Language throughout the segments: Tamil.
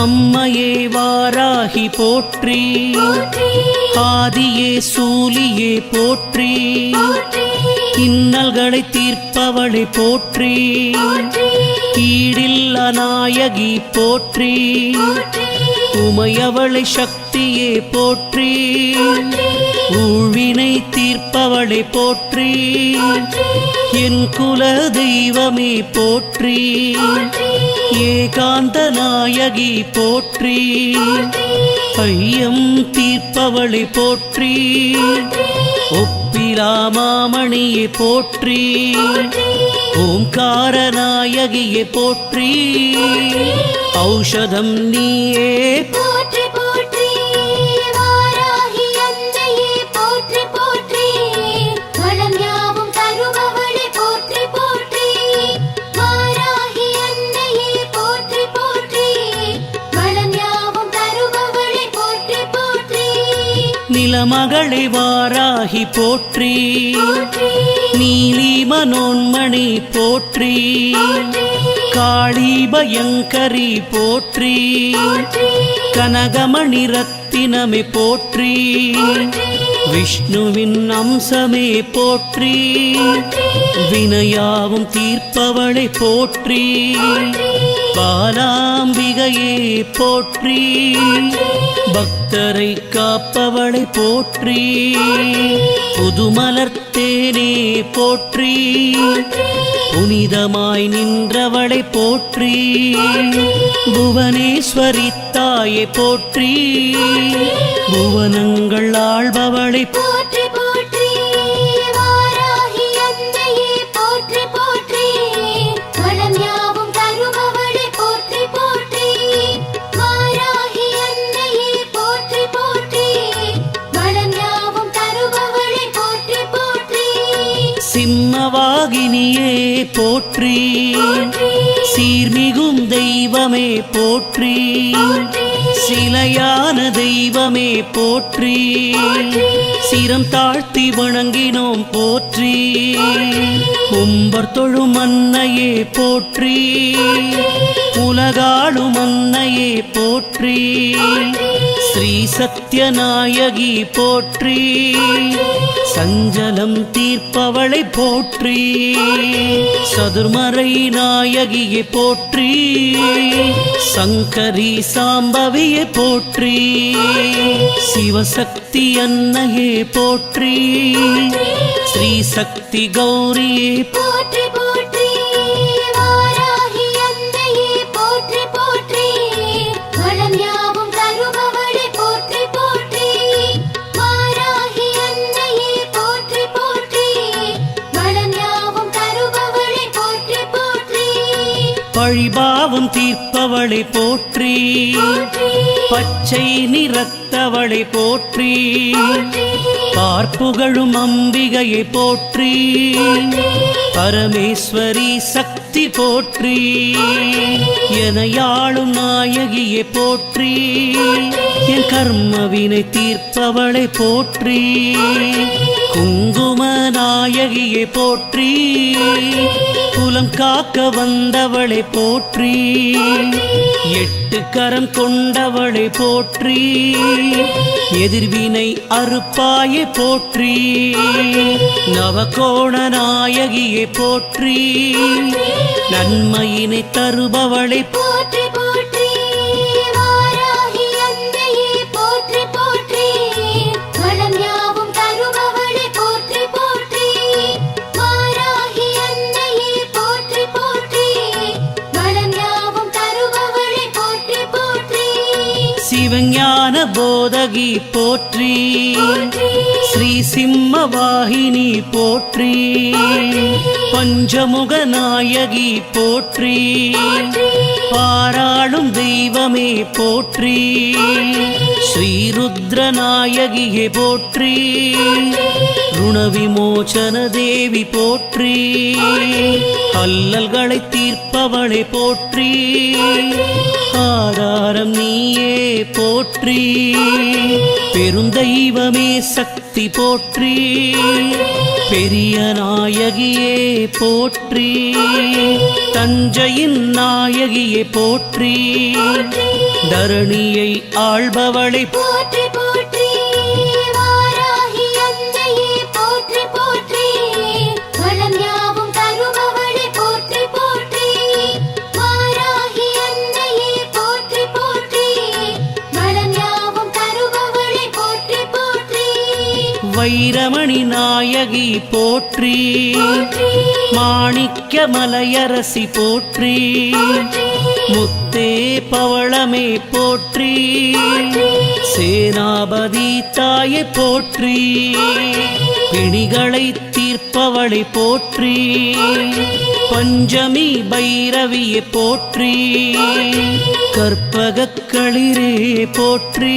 அம்மையே வாராகி போற்றி, ஆதியே சூலியே போற்றி, இன்னல்களை தீர்ப்பவளை போற்றி, ஈடில்லா நாயகி போற்றி, உமையவளை சக்தியே போற்றி, ஊழ்வினை தீர்ப்பவளை போற்றி, என் குல தெய்வமே போற்றி, ஏகாந்த நாயகி போற்றி, ஐயம் தீர்ப்பவளை போற்றி, ஒப்பிலா மாமணியை போற்றி, ஓம்கார நாயகியை போற்றி, ஔஷதம் நீயே போற்றி போற்றி, வாராகி அன்னையே போற்றி போற்றி, வளம் யாவும் தருபவளே போற்றி போற்றி, வாராகி அன்னையே போற்றி போற்றி, வளம் யாவும் தருபவளே போற்றி போற்றி, நிலமகளை வாராகி போற்றி, நீலி மனோன்மணி போற்றி, காளி பயங்கரி போற்றி, கனகமணி ரத்தினமே போற்றி, விஷ்ணுவின் அம்சமே போற்றி, வினையாவும் தீர்ப்பவளை போற்றி, பாலாம்பிகையே போற்றி, பக்தரை காப்பவளை போற்றி, புதுமலர்த்தேனே போற்றி, புனிதமாய் நின்றவளை போற்றி, புவனேஸ்வரி தாயை போற்றி, புவனங்கள் ஆள்பவளை போற்றி போற்றி, வாராகி அன்னையே போற்றி போற்றி, வளம் யாவும் தருபவளே போற்றி போற்றி, வாராகி அன்னையே போற்றி போற்றி, வளம் யாவும் தருபவளே போற்றி போற்றி, சிம்மவாகினியே போற்றி, சீர்மிகும் தெய்வமே போற்றி, சிலையான தெய்வமே போற்றி, சிரம் தாழ்த்தி வணங்கினோம் போற்றி, கும்பர் தொழும் அன்னையே போற்றி, உலகாளும் அன்னையே போற்றி, ஸ்ரீ சத்யநாயகி போற்றி, சஞ்சலம் தீர்ப்பவளை போற்றி, சதுர்மறை நாயகியை போற்றி, சங்கரி சாம்பவியை போற்றி, சிவசக்தி அன்னையே போற்றி, ஸ்ரீ சக்தி கௌரியே போற்றி போற்றி, வாராகி அன்னையே போற்றி போற்றி, வளம் யாவும் தருபவளே போற்றி போற்றி, வாராகி அன்னையே போற்றி போற்றி, வளம் யாவும் தருபவளே போற்றி போற்றி, பழிபாவம் தீர்ப்பவளை போற்றி, பச்சை நிறத்தவளை போற்றி, பார்ப்புகழும் அம்பிகையை போற்றி, பரமேஸ்வரி சக்தி போற்றி, எனையாளும் நாயகியை போற்றி, என் கர்மவினை தீர்ப்பவளை போற்றி, குங்கும நாயகியை போற்றி, குலம் காக்க வந்தவளை போற்றி, எட்டு கரம் கொண்டவளை போற்றி, எதிர்வினை அறுப்பாயை போற்றி, நவகோண நாயகியை போற்றி, நன்மையினை தருபவளை போற்றி போற்றி, வாராகி அன்னையே போற்றி போற்றி, வளம் யாவும் தருபவளே போற்றி போற்றி, வாராகி அன்னையே போற்றி போற்றி, வளம் யாவும் தருபவளே போற்றி போற்றி, சிவஞான போதகி போற்றி, ஸ்ரீ சிம்மவாகினி போற்றி, பஞ்சமுக நாயகி போற்றி, பாராளும் தெய்வமே போற்றி, ஸ்ரீருத்ர நாயகியே போற்றி, ருணவிமோச்சன தேவி போற்றி, அல்லல்களை தீர்ப்பவளை போற்றி, ஆதாரம் நீயே போற்றி, பெருந்தெய்வமே சக்தி சக்தி போற்றி பெரிய நாயகியே போற்றி தஞ்சையின் நாயகியே போற்றி தரணியை ஆள்பவளை போற்றி போற்றி வாராகி அன்னையே போற்றி போற்றி வளம் யாவும் தருபவளே போற்றி போற்றி வாராகி அன்னையே போற்றி போற்றி வளம் யாவும் தருபவளே போற்றி போற்றி வைரமணி நாயகி போற்றி மாணிக்க மலையரசி போற்றி முத்தே பவளமே போற்றி சேனாபதி தாயை போற்றி பிணிகளை தீர்ப்பவளை போற்றி பஞ்சமி பைரவியை போற்றி கற்பகக் களிரே போற்றி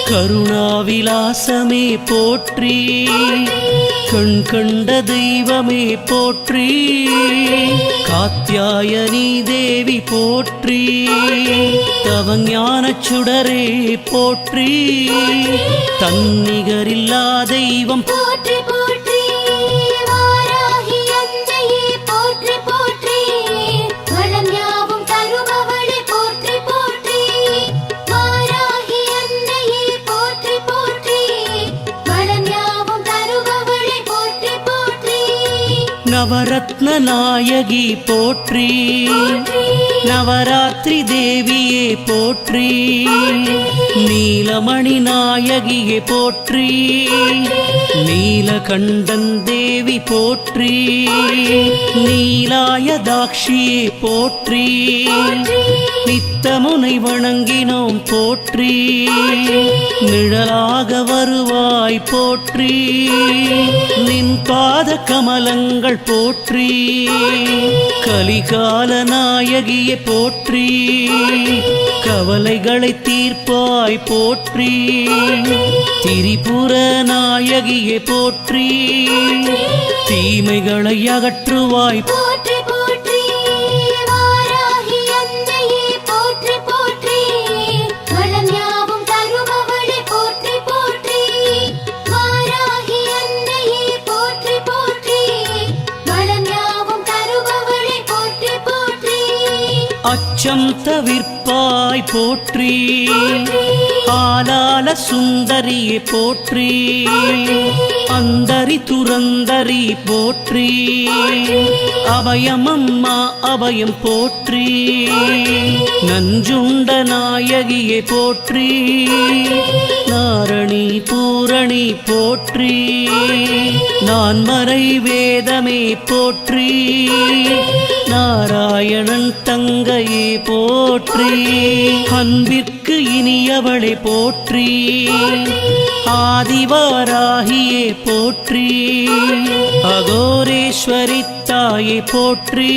கருணாவிலாசமே போற்றி கண் கண்ட தெய்வமே போற்றி காத்யாயனி தேவி போற்றி தவஞானச் சுடரே போற்றி தன்னிகரில்லா தெய்வம் போற்றி போற்றி வாராகி அன்னையே போற்றி போற்றி வளம் யாவும் தருபவளே போற்றி போற்றி வாராகி அன்னையே போற்றி போற்றி வளம் யாவும் தருபவளே போற்றி போற்றி நவரத்ன நாயகி போற்றி நவராத்திரி தேவியே போற்றி நீலமணி நாயகியே போற்றி நீலகண்டன் தேவி போற்றி நீலாயதாக்ஷியே போற்றி நித்தமுனை வணங்கினோம் போற்றி நிழலாக வருவாய் போற்றி நின் பாத கமலங்கள் போற்றி கலிகால நாயகியே போற்றி கவலைகளை தீர்ப்பாய் போற்றி திரிபுர நாயகியே போற்றி தீமைகளை அகற்றுவாய் போற்றி போற்றி வாராகி அன்னையே போற்றி போற்றி வளம் யாவும் தருபவளே போற்றி போற்றி வாராகி அன்னையே போற்றி போற்றி வளம் யாவும் தருபவளே போற்றி போற்றி அச்சம் தவிர்ப்பாய் போற்றி ஆலால சுந்தரியே போற்றி அந்தரி துரந்தரி போற்றி அபயமம்மா அபயம் போற்றி நஞ்சுண்ட நாயகியே போற்றி நாரணி பூரணி போற்றி நான்மறை வேதமே போற்றி நாராயணன் தங்கையே போற்றி அன்பிற்கு இனியவளே போற்றி ஆதிவாராகியே போற்றி அகோரேஸ்வரி தாயே போற்றி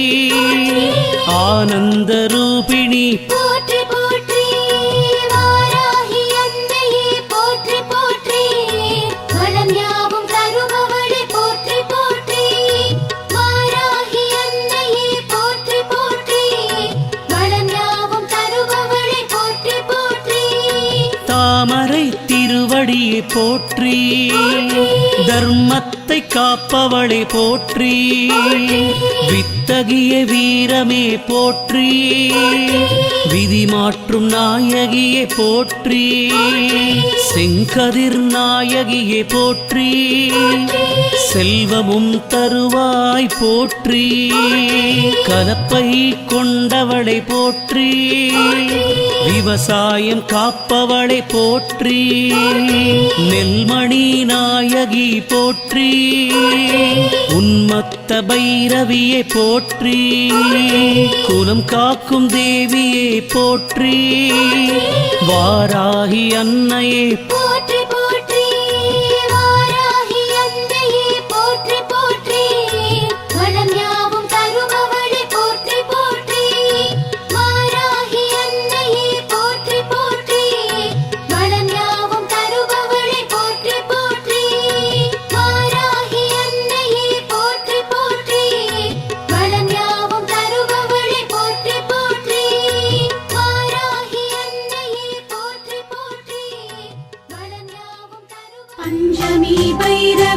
ஆனந்த ரூபிணி போற்றி போற்றி வாராகி அன்னையே போற்றி போற்றி வளம் யாவும் தருபவளே போற்றி போற்றி வாராகி அன்னையே போற்றி போற்றி வளம் யாவும் தருபவளே போற்றி போற்றி தாமரை திருவடியை போற்றி தர்மத்தை காப்பவளை போற்றி வித்தகிய வீரமே போற்றி விதி மாற்றும் நாயகியே போற்றி செங்கதிர் நாயகியே போற்றி செல்வமும் தருவாய் போற்றி கலப்பை கொண்டவளை போற்றி விவசாயம் காப்பவளை போற்றி நெல்மணி நாயகி போற்றி உன்மத்த பைரவியை போற்றி குலம் காக்கும் தேவியை போற்றி வாராகி அன்னையே போற்றி போற்றி வாராகி அன்னையே போற்றி போற்றி வளம் யாவும் தருபவளே போற்றி போற்றி வாராகி அன்னையே போற்றி போற்றி வளம் யாவும் தருபவளே போற்றி போற்றி வாராகி அன்னையே போற்றி போற்றி வளம் யாவும் தருபவளே போற்றி போற்றி வாராகி அன்னையே போற்றி போற்றி வளம்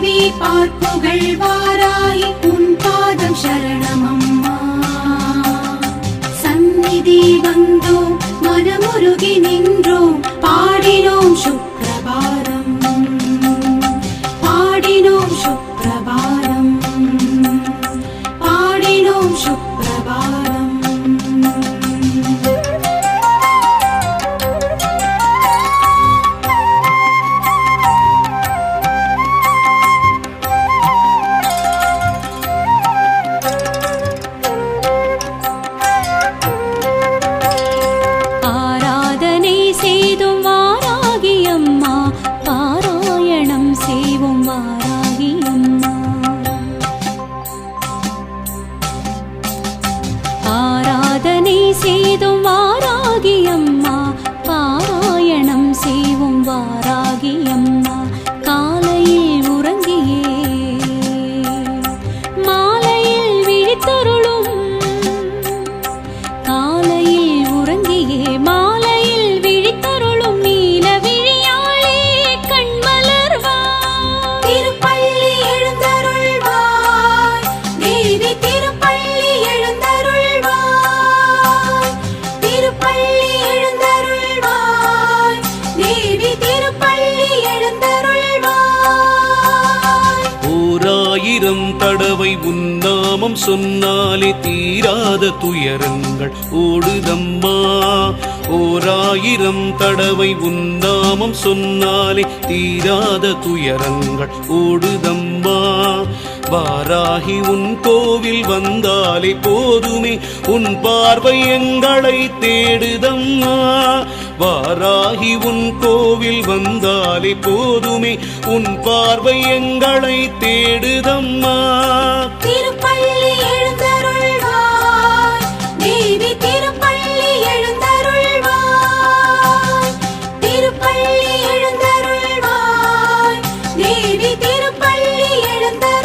பைரவி பார்ப்புகள் வாராகி உன் பாதம் சரணமம்மா சந்நிதி வந்தோம் மனமுருகி நின்றோம் பாடினோம் சுப்ரபாதம் பாடினோம் சுப்ரபாதம் பாடினோம் சுப்ரபாதம் ஆராதனை செய்தும் வாராகி அம்மா பாராயணம் செய்வோம் வாராகி அம்மா ஆராதனை செய்தும் வாராகி அம்மா பாராயணம் செய்வோம் வாராகி அம்மா காலையில் உறங்கியே மாலையில் விழித்தருளும் காலையில் உறங்கியே மாலையில் விழித்தருளும் நீல விழியாளே கண்மலர்வாய் திருப்பள்ளி எழுந்தருள்வாய் தேவி திருப்பள்ளி எழுந்தருள்வாய் திருப்பள்ளி எழுந்தருள்வாய் தேவி திருப்பள்ளி எழுந்தருள்வாய் ஓராயிரம் தடவை உன்னாமம் சொன்னாலே தீராத துயரங்கள் ஓடுதம்மா ஓராயிரம் தடவை உன்னாமம் சொன்னாலே தீராத துயரங்கள் ஓடுதம்மா வாராகி உன் கோவில் வந்தாலே போதுமே உன் பார்வை எங்களை தேடுதம்மா வாராகி உன் கோவில் வந்தாலே போதுமே உன் பார்வை எங்களை தேடுதம்மா திருப்பள்ளி எழுந்தருள்வாய் தேவி திருப்பள்ளி எழுந்தருள்வாய் திருப்பள்ளி எழுந்தருள்வாய் தேவி திருப்பள்ளி எழுந்தருள்வாய்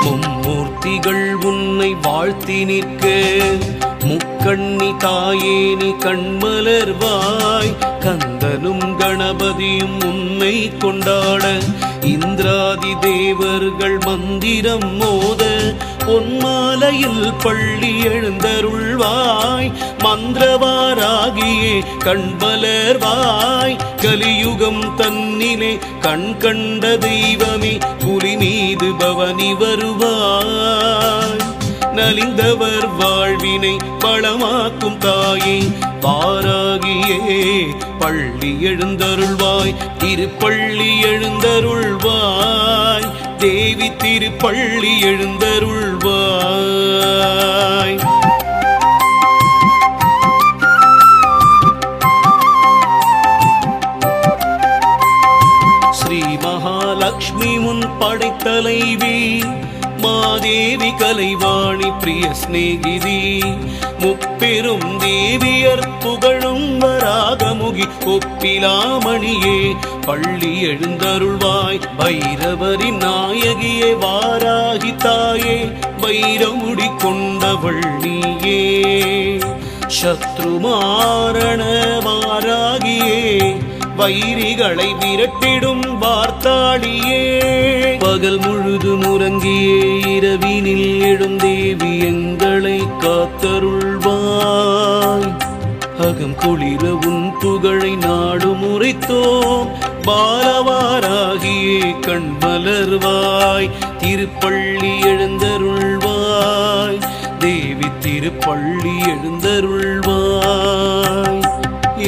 மும்மூர்த்திகள் உன்னை வாழ்த்தி நிற்க முக்கண்ணி தாயே நீ கண்மலர்வாய் கந்தனும் கணபதியும் உன்னை கொண்டாட இந்திராதி தேவர்கள் மந்திரம் மோத பொன்மாலையில் பள்ளி எழுந்தருள்வாய் மந்திரவாராகியே கண்மலர்வாய் கலியுகம் தன்னிலே கண் கண்ட தெய்வமே புலி மீது பவனி வருவாய் நலிந்தவர் வாழ்வினை பழமாக்கும் தாயே வாராகியே பள்ளி எழுந்தருள்வாய் திருப்பள்ளி எழுந்தருள்வாய் தேவி திருப்பள்ளி எழுந்தருள்வாய் ஸ்ரீ மகாலட்சுமி முன் படைத்தலைவி மாதேவி கலைவாணி பிரிய சிநேகிதி முப்பெரும் தேவியர் புகழும் வராகமுகி ஒப்பிலாமணியே பள்ளி எழுந்தருள்வாய் பைரவரின் நாயகியே வாராகி தாயே வைரமுடி கொண்டவள் நீயே சத்ருமாரண வாராகியே வைரிகளை விரட்டிடும் வார்த்தாளியே பகல் முழுதும் உறங்கியே இரவினில் எழுந்தேவி எங்களை காத்தருள்வாய் அகம் குளிர உன் புகழை நாடு முறைத்தோம் பாலவாராகியே கண்மலர்வாய் திருப்பள்ளி எழுந்தருள்வாய் தேவி திருப்பள்ளி எழுந்தருள்வாய்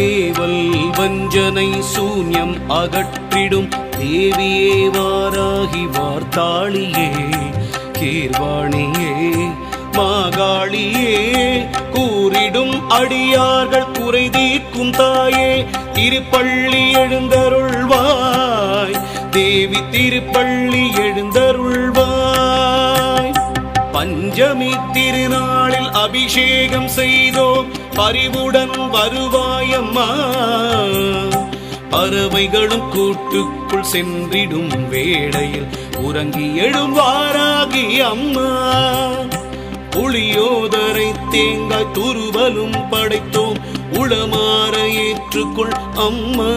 ஏவல் வஞ்சனை சூன்யம் அகற்றிடும் தேவியே வாராகி வார்த்தாளியே கீர்வாணியே மாகாளியே கூறிடும் அடியார்கள் குறை தீர்க்கும் தாயே திருப்பள்ளி எழுந்தருள்வாய் தேவி திருப்பள்ளி எழுந்தருள்வாய் பஞ்சமி திருநாளில் அபிஷேகம் செய்தோம் பரிவுடன் வருவாயம்மா பறவைகளும் கூட்டுக்குள் சென்றிடும் வேளையில் உறங்கி எழும் வாராகி அம்மா. புளியோதரை தேங்காய் துருவலும் படைத்தோம், உளமாற ஏற்றுக்கொள் அம்மா.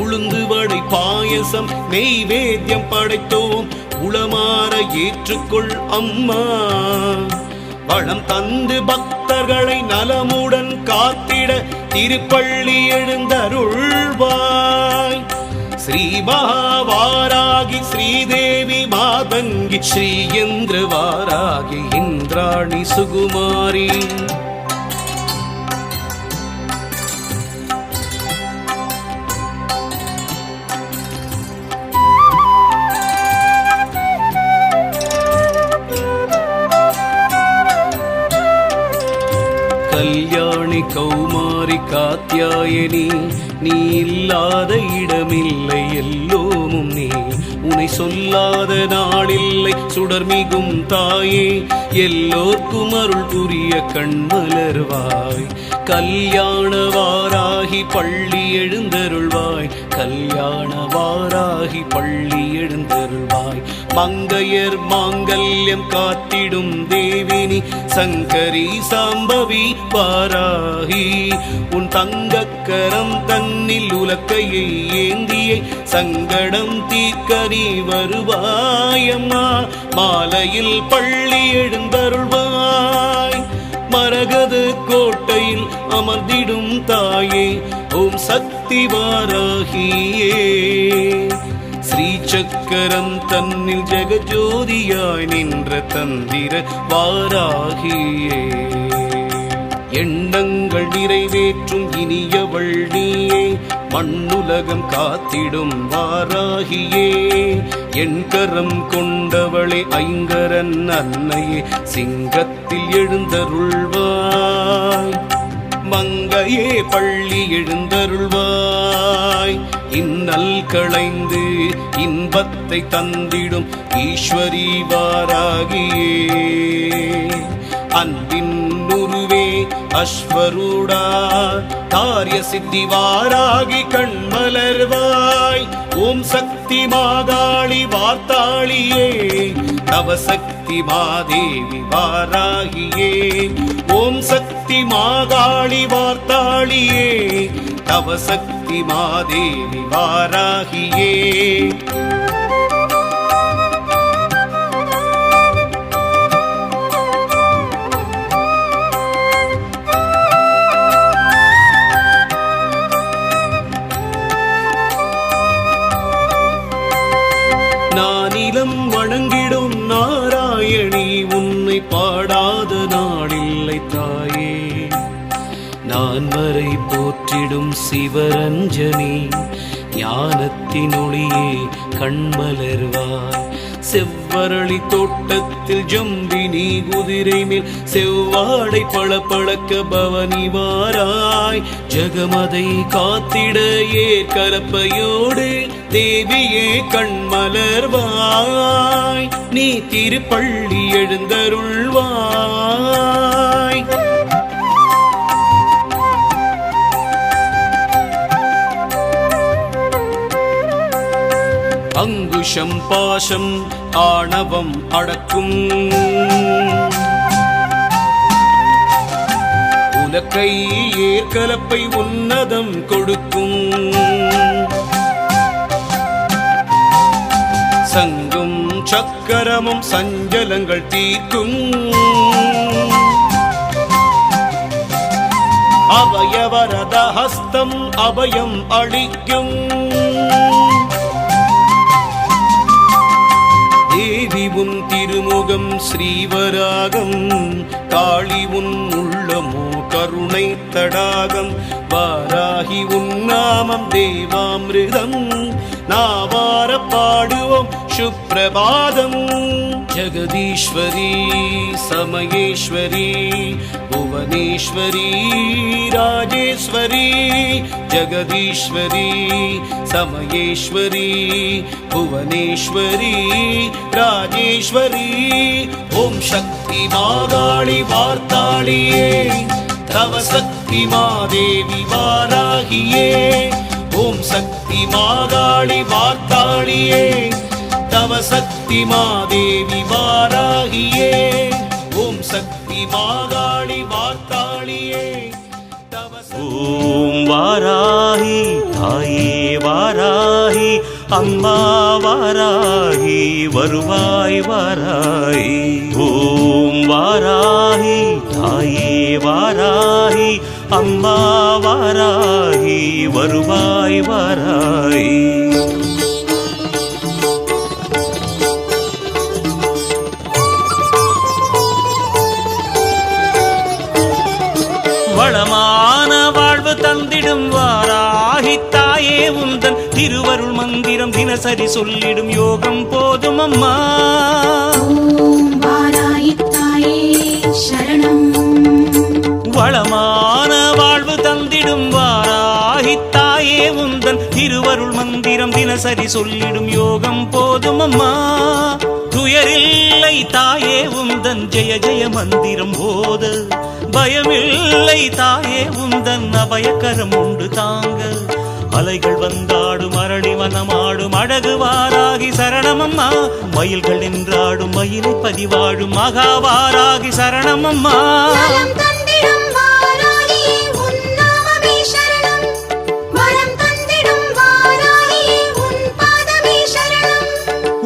உளுந்து வடை பாயசம் நெய்வேத்தியம் படைத்தோம், உளமாற ஏற்றுக்கொள் அம்மா. வளம் தந்து பக்தர்களை நலமுடன் காத்திட திருப்பள்ளி எழுந்தருள்வாய். ஸ்ரீ மகாவாராகி ஸ்ரீதேவி மாதங்கி ஸ்ரீயந்திர வாராகி இந்திராணி சுகுமாரி. கல்யாணி கௌமாரி காத்யாயனி, நீ இல்லாத இடமில்லை எல்லோமும் நீ. உனை சொல்லாத நாளில்லை சுடர்மிகும் தாயே, எல்லோர்க்கும் அருள் புரிய கண்மலர்வாய். கல்யாண வாராகி பள்ளி எழுந்தருள்வாய், கல்யாண வாராகி பள்ளி எழுந்தருள்வாய். மங்கையர் மாங்கல்யம் காத்திடும் தேவினி சங்கரி சாம்பவி வாராகி. உன் தங்கக்கரம் தன்னில் உலக்கையை ஏந்தியே சங்கடம் தீர்க்க நீ வருவாயம்மா. மாலையில் பள்ளி எழுந்தருள்வாய், மரகத கோட்டையில் அமர்ந்திடும் தாயே, ஓம் சக்தி வாராகியே. ஸ்ரீ சக்கரம் தன்னில் ஜெகஜோதியாய் நின்ற தந்திர வாராகியே. எண்ணங்கள் நிறைவேற்றும் இனியவள் நீயே, மண்ணுலகம் காத்திடும் வாராகியே. என் கரம் கொண்டவளே ஐங்கரன் அன்னையே, சிங்கத்தில் எழுந்தருள்வாய். மங்கையே பள்ளி எழுந்தருள்வாய், இன்னல் களைந்து இன்பத்தை தந்திடும் ஈஸ்வரி வாராகியே. அன்பின் உருவே அஸ்வரூடா, காரிய சித்தி வாராகி கண்மலர்வாய். ஓம் சக்தி மாகாளி வார்த்தாளியே, நவசக்தி மாதேவி வாராகியே. ஓம் சக்தி மாகாளி வார்த்தாளியே, நவசக்தி மாதேவி வாராகியே. நானிலம் வணங்கிடும் நாராயணி, உன்னை பாடாத நாளில்லை தாயே. நான் வரை போற்றிடும் சிவரஞ்சனி, ஞானத்தின் ஒளியே கண்மலர்வாய். செவ்வரளி தோட்டத்தில் ஜம்பினி குதிரை மேல் செவ்வாடை பளபளக்க பவனி வாராய். ஜகமதை காத்திட ஏற்கலப்பையோடு தேவியே கண்மலர்வாய். நீ திருப்பள்ளி எழுந்தருள்வாய். அங்குஷம் பாசம் ஆணவம் அடக்கும், உலக்கை ஏற்கலப்பை உன்னதம் கொடுக்கும். சங்கும் சக்கரமும் சஞ்சலங்கள் தீர்க்கும், அபயவரத ஹஸ்தம் அபயம் அளிக்கும். தேவி உன் திருமுகம் ஸ்ரீவராகம், காளி உன் உள்ளமோ கருணை தடாகம். வாராகி உன் நாமம் தேவாமிருதம், நாவார பாடுவோம் சுப்ரபாதம். ஜகதீஸ்வரி சமயேஸ்வரி புவனேஸ்வரி ராஜேஸ்வரி. ஜகதீஸ்வரி சமயேஸ்வரி புவனேஸ்வரி ராஜேஸ்வரி. ஓம் சக்தி மாகாளி வார்த்தாளியே, தவ சக்தி மாதேவி வாராகியே. சக்தி மாகாளி வார்த்தாளியே தவ சக்தி மாதேவி வாராகியே ஓம் சக்தி மாகாளி வார்த்தாளியே ஓம் வாராகி தாயே வாராகி அம்மா வாராகி வருவாய் வாராகி ஓம் வாராகி தாயே வாராகி அம்மா வாராகி வருவாய் வாராகி வளமான வாழ்வு தந்திடும் வாராகி தாயே உந்தன் திருவருள் மந்திரம் தினசரி சொல்லிடும் யோகம் போதும் அம்மா ஓம் வாராகி தாயே சரணம் வளமான வாழ்வு தந்திடும் வாராகி தாயே உந்தன் திருவருள் மந்திரம் தினசரி சொல்லிடும் யோகம் போதும் அம்மா துயரில்லை தாயே உந்தன் ஜெய ஜெய மந்திரம் போத பயமில்லை தாயே உந்தன் அபயக்கரம் உண்டு தாங்க அலைகள் வந்தாடும் அரளி வனமாடும் அழகு வாராகி சரணமம்மா மயில்கள் நின்றாடும் மயிலை பதிவாடும் மகாவாராகி சரணமம்மா நலம் தந்திடும் வாராகியே உன் நாமமே சரணம் வரம் தந்திடும் வாராகியே உன் பாதமே சரணம்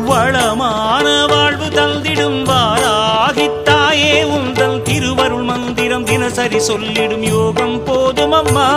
வளமான வாழ்வு தந்திடும் வாராகி தாயே உந்தன் திருவருள் மந்திரம் தினசரி சொல்லிடும் யோகம் போதும் அம்மா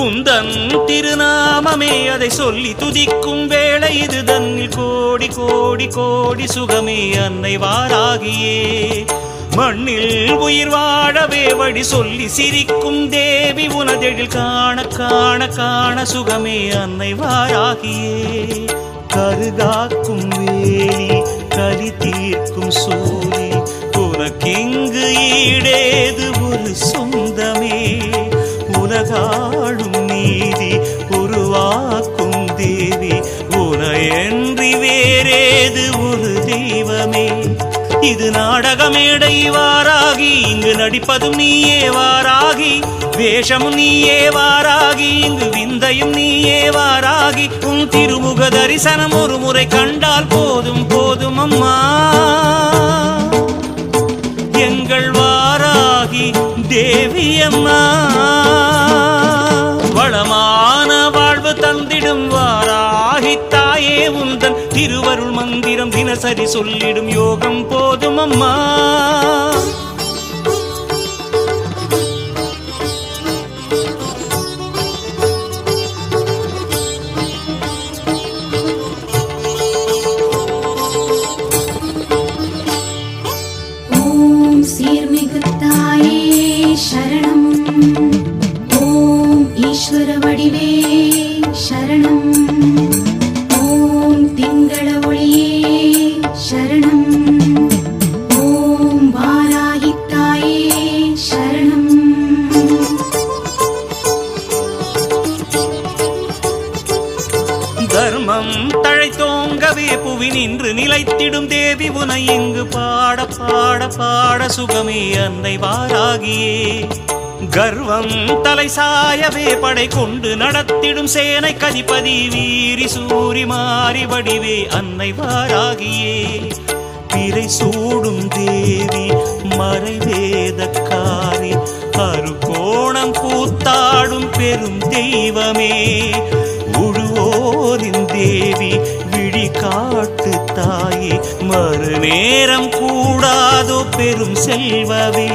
உந்தன் திருநாமமே அதை சொல்லி துதிக்கும் வேளை இது தன்னில் கோடி கோடி கோடி சுகமே அன்னை வாராகியே மண்ணில் உயிர் வாழவே வழி சொல்லி சிரிக்கும் தேவி உனதெழில் காண காண காண சுகமே அன்னை வாராகியே கருகாக்கும் வேலி கலி தீர்க்கும் சூரி உனக்கிங்கு ஈடேது ஒரு சொந்தமே உலகாளும் நீதி உருவாக்கும் தேவி உனையன்றி வேறேது ஒரு தெய்வமே இது நாடகமேடை வாராகி இங்கு நடிப்பதும் நீயே வாராகி வேஷமும் நீயே வாராகி இங்கு விந்தையும் நீயே வாராகி உன் திருமுக தரிசனம் ஒரு முறை கண்டால் போதும் போதும் அம்மா எங்கள் வாராகி தேவி அம்மா வளமான வாழ்வு தந்திடும் வாராகி தாயே உந்தன் திருவருள் மந்திரம் தினசரி சொல்லிடும் யோகம் போதும் அம்மா ஓம் சீர்மிகு தாயே சரணம் ஓம் ஈஸ்வர வடிவே சரணம் ஓம் திங்கள ஒளியே சரணம் ஓம் வாராகி தாயே சரணம் தர்மம் தழைத்தோங்கவே புவி நின்று நிலைத்திடும் தேவி உனை இங்கு பாட பாட பாட சுகமே அன்னை வாராகியே கர்வம் தலை சாயவே படை கொண்டு நடத்திடும் சேனை கதிபதி வீரி சூரி மாறி வடிவே அன்னை வாராகியே பிறை சூடும் தேவி மறைவேதக்காரி அருகோணம் பூத்தாடும் பெரும் தெய்வமே உழுவோரின் தேவி விழி காட்டு தாயே மறுநேரம் கூடாதோ பெரும் செல்வமே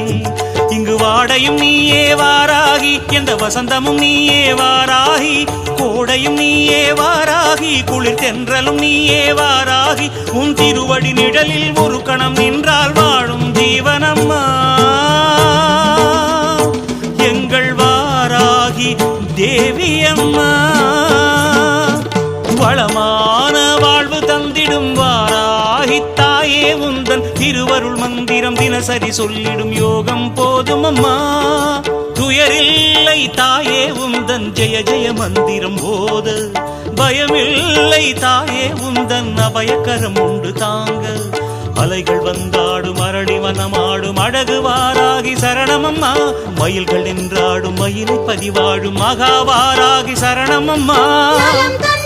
இங்கு வாடையும் நீயே வாராகி எந்த வசந்தமும் நீயே வாராகி கோடையும் நீயே வாராகி குளிர் தென்றலும் நீயே வாராகி உன் திருவடி நிழலில் ஒரு கணம் நின்றால் வாழும் ஜீவனம்மா எங்கள் வாராகி தேவி அம்மா வளம் தினசரி சொல்லிடும் யோகம் போதும் அம்மா. துயரில்லை தாயே உந்தன் ஜெய ஜெய மந்திரம் போத, பயமில்லை தாயே உந்தன் அபயக்கரம் உண்டு தாங்க. அலைகள் வந்தாடும் அரளி வனமாடும் அழகு வாராகி சரணமம்மா. மயில்கள் நின்றாடும் மயிலை பதிவாடும் மகாவாராகி சரணமம்மா. நலம் தன்